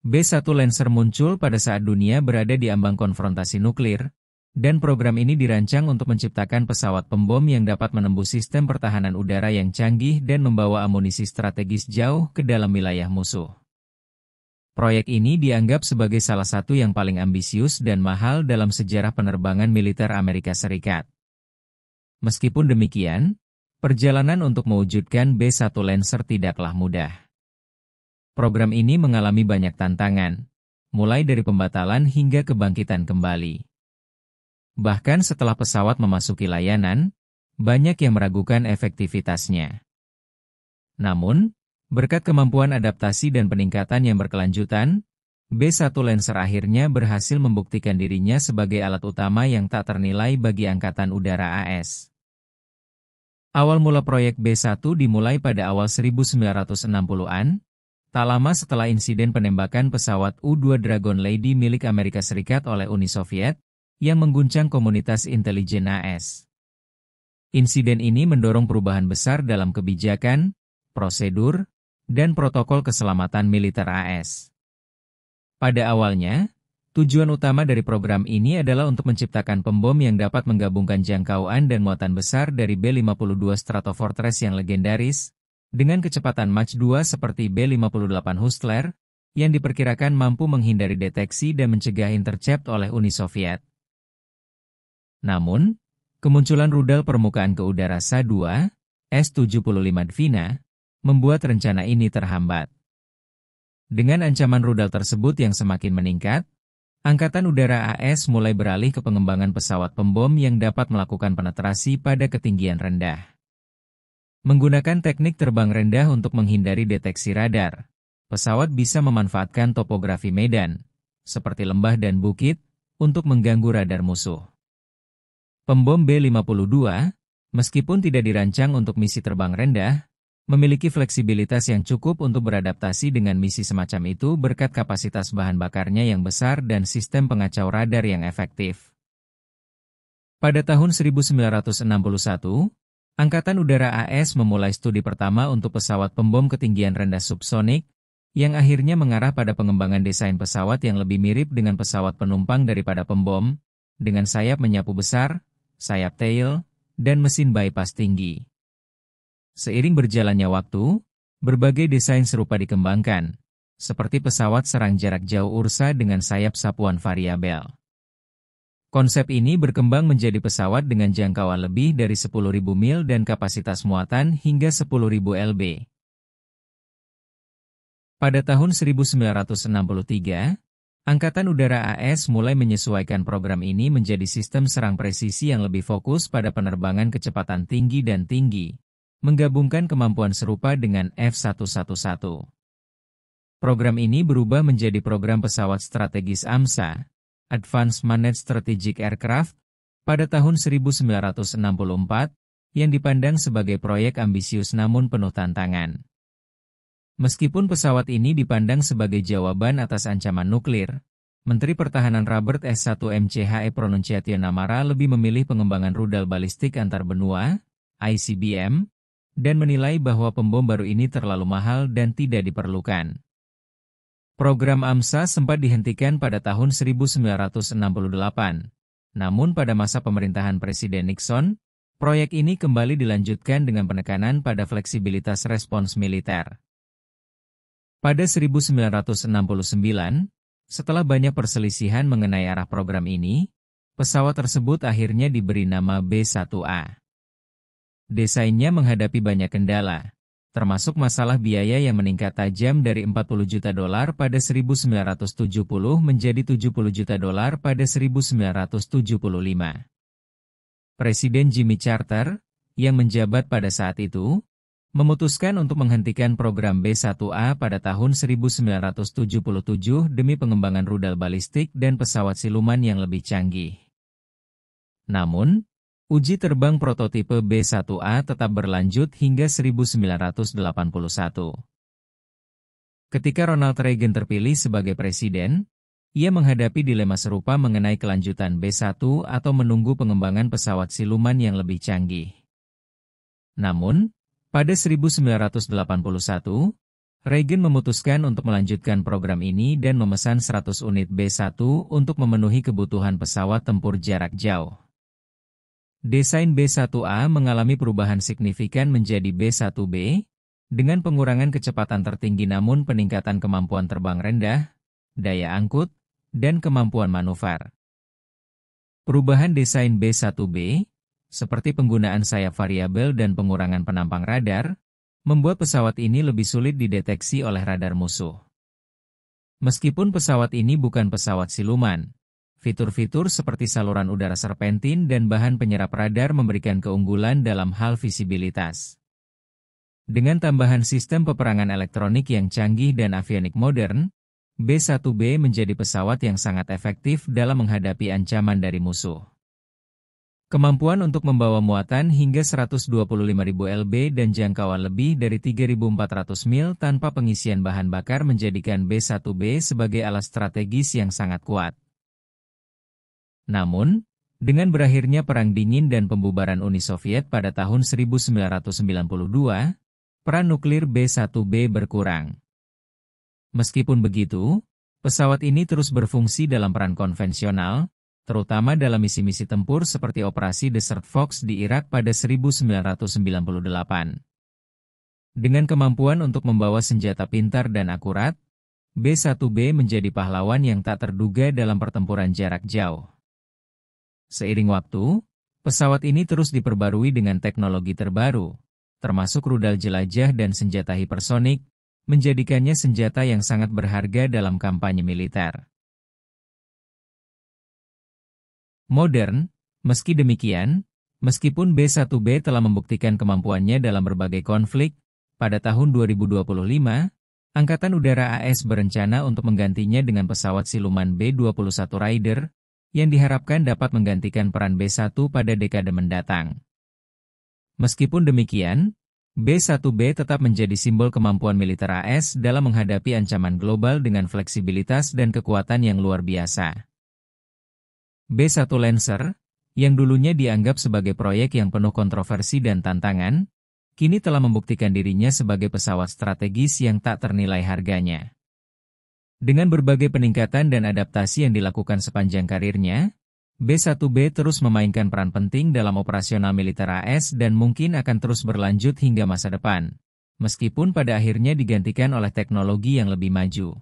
B-1 Lancer muncul pada saat dunia berada di ambang konfrontasi nuklir, dan program ini dirancang untuk menciptakan pesawat pembom yang dapat menembus sistem pertahanan udara yang canggih dan membawa amunisi strategis jauh ke dalam wilayah musuh. Proyek ini dianggap sebagai salah satu yang paling ambisius dan mahal dalam sejarah penerbangan militer Amerika Serikat. Meskipun demikian, perjalanan untuk mewujudkan B-1 Lancer tidaklah mudah. Program ini mengalami banyak tantangan, mulai dari pembatalan hingga kebangkitan kembali. Bahkan setelah pesawat memasuki layanan, banyak yang meragukan efektivitasnya. Namun, berkat kemampuan adaptasi dan peningkatan yang berkelanjutan, B-1 Lancer akhirnya berhasil membuktikan dirinya sebagai alat utama yang tak ternilai bagi Angkatan Udara AS. Awal mula proyek B-1 dimulai pada awal 1960-an, tak lama setelah insiden penembakan pesawat U-2 Dragon Lady milik Amerika Serikat oleh Uni Soviet, yang mengguncang komunitas intelijen AS. Insiden ini mendorong perubahan besar dalam kebijakan, prosedur, dan protokol keselamatan militer AS. Pada awalnya, tujuan utama dari program ini adalah untuk menciptakan pembom yang dapat menggabungkan jangkauan dan muatan besar dari B-52 Stratofortress yang legendaris, dengan kecepatan Mach 2 seperti B-58 Hustler, yang diperkirakan mampu menghindari deteksi dan mencegah intercept oleh Uni Soviet. Namun, kemunculan rudal permukaan ke udara SA-2, S-75 Dvina, membuat rencana ini terhambat. Dengan ancaman rudal tersebut yang semakin meningkat, Angkatan Udara AS mulai beralih ke pengembangan pesawat pembom yang dapat melakukan penetrasi pada ketinggian rendah. Menggunakan teknik terbang rendah untuk menghindari deteksi radar, pesawat bisa memanfaatkan topografi medan, seperti lembah dan bukit, untuk mengganggu radar musuh. Pembom B-52, meskipun tidak dirancang untuk misi terbang rendah, memiliki fleksibilitas yang cukup untuk beradaptasi dengan misi semacam itu berkat kapasitas bahan bakarnya yang besar dan sistem pengacau radar yang efektif. Pada tahun 1961, Angkatan Udara AS memulai studi pertama untuk pesawat pembom ketinggian rendah subsonik, yang akhirnya mengarah pada pengembangan desain pesawat yang lebih mirip dengan pesawat penumpang daripada pembom, dengan sayap menyapu besar, sayap tail, dan mesin bypass tinggi. Seiring berjalannya waktu, berbagai desain serupa dikembangkan, seperti pesawat serang jarak jauh Ursa dengan sayap sapuan variabel. Konsep ini berkembang menjadi pesawat dengan jangkauan lebih dari 10.000 mil dan kapasitas muatan hingga 10.000 lb. Pada tahun 1963, Angkatan Udara AS mulai menyesuaikan program ini menjadi sistem serang presisi yang lebih fokus pada penerbangan kecepatan tinggi dan tinggi, menggabungkan kemampuan serupa dengan F-111. Program ini berubah menjadi program pesawat strategis AMSA, Advanced Managed Strategic Aircraft, pada tahun 1964, yang dipandang sebagai proyek ambisius namun penuh tantangan. Meskipun pesawat ini dipandang sebagai jawaban atas ancaman nuklir, Menteri Pertahanan Robert S. MCHE Pronunciation Namara lebih memilih pengembangan rudal balistik antar benua, ICBM, dan menilai bahwa pembom baru ini terlalu mahal dan tidak diperlukan. Program AMSA sempat dihentikan pada tahun 1968, namun pada masa pemerintahan Presiden Nixon, proyek ini kembali dilanjutkan dengan penekanan pada fleksibilitas respons militer. Pada 1969, setelah banyak perselisihan mengenai arah program ini, pesawat tersebut akhirnya diberi nama B-1A. Desainnya menghadapi banyak kendala, termasuk masalah biaya yang meningkat tajam dari $40 juta pada 1970 menjadi $70 juta pada 1975. Presiden Jimmy Carter, yang menjabat pada saat itu, memutuskan untuk menghentikan program B-1A pada tahun 1977 demi pengembangan rudal balistik dan pesawat siluman yang lebih canggih. Namun, uji terbang prototipe B-1A tetap berlanjut hingga 1981. Ketika Ronald Reagan terpilih sebagai presiden, ia menghadapi dilema serupa mengenai kelanjutan B-1 atau menunggu pengembangan pesawat siluman yang lebih canggih. Namun, pada 1981, Reagan memutuskan untuk melanjutkan program ini dan memesan 100 unit B-1 untuk memenuhi kebutuhan pesawat tempur jarak jauh. Desain B-1A mengalami perubahan signifikan menjadi B-1B, dengan pengurangan kecepatan tertinggi namun peningkatan kemampuan terbang rendah, daya angkut, dan kemampuan manuver. Perubahan desain B-1B, seperti penggunaan sayap variabel dan pengurangan penampang radar, membuat pesawat ini lebih sulit dideteksi oleh radar musuh. Meskipun pesawat ini bukan pesawat siluman, fitur-fitur seperti saluran udara serpentin dan bahan penyerap radar memberikan keunggulan dalam hal visibilitas. Dengan tambahan sistem peperangan elektronik yang canggih dan avionik modern, B-1B menjadi pesawat yang sangat efektif dalam menghadapi ancaman dari musuh. Kemampuan untuk membawa muatan hingga 125.000 lb dan jangkauan lebih dari 3.400 mil tanpa pengisian bahan bakar menjadikan B-1B sebagai alat strategis yang sangat kuat. Namun, dengan berakhirnya Perang Dingin dan pembubaran Uni Soviet pada tahun 1992, peran nuklir B-1B berkurang. Meskipun begitu, pesawat ini terus berfungsi dalam peran konvensional, terutama dalam misi-misi tempur seperti Operasi Desert Fox di Irak pada 1998. Dengan kemampuan untuk membawa senjata pintar dan akurat, B-1B menjadi pahlawan yang tak terduga dalam pertempuran jarak jauh. Seiring waktu, pesawat ini terus diperbarui dengan teknologi terbaru, termasuk rudal jelajah dan senjata hipersonik, menjadikannya senjata yang sangat berharga dalam kampanye militer. Modern, meski demikian, meskipun B-1B telah membuktikan kemampuannya dalam berbagai konflik, pada tahun 2025, Angkatan Udara AS berencana untuk menggantinya dengan pesawat siluman B-21 Raider, yang diharapkan dapat menggantikan peran B-1 pada dekade mendatang. Meskipun demikian, B-1B tetap menjadi simbol kemampuan militer AS dalam menghadapi ancaman global dengan fleksibilitas dan kekuatan yang luar biasa. B-1 Lancer, yang dulunya dianggap sebagai proyek yang penuh kontroversi dan tantangan, kini telah membuktikan dirinya sebagai pesawat strategis yang tak ternilai harganya. Dengan berbagai peningkatan dan adaptasi yang dilakukan sepanjang karirnya, B-1B terus memainkan peran penting dalam operasional militer AS dan mungkin akan terus berlanjut hingga masa depan, meskipun pada akhirnya digantikan oleh teknologi yang lebih maju.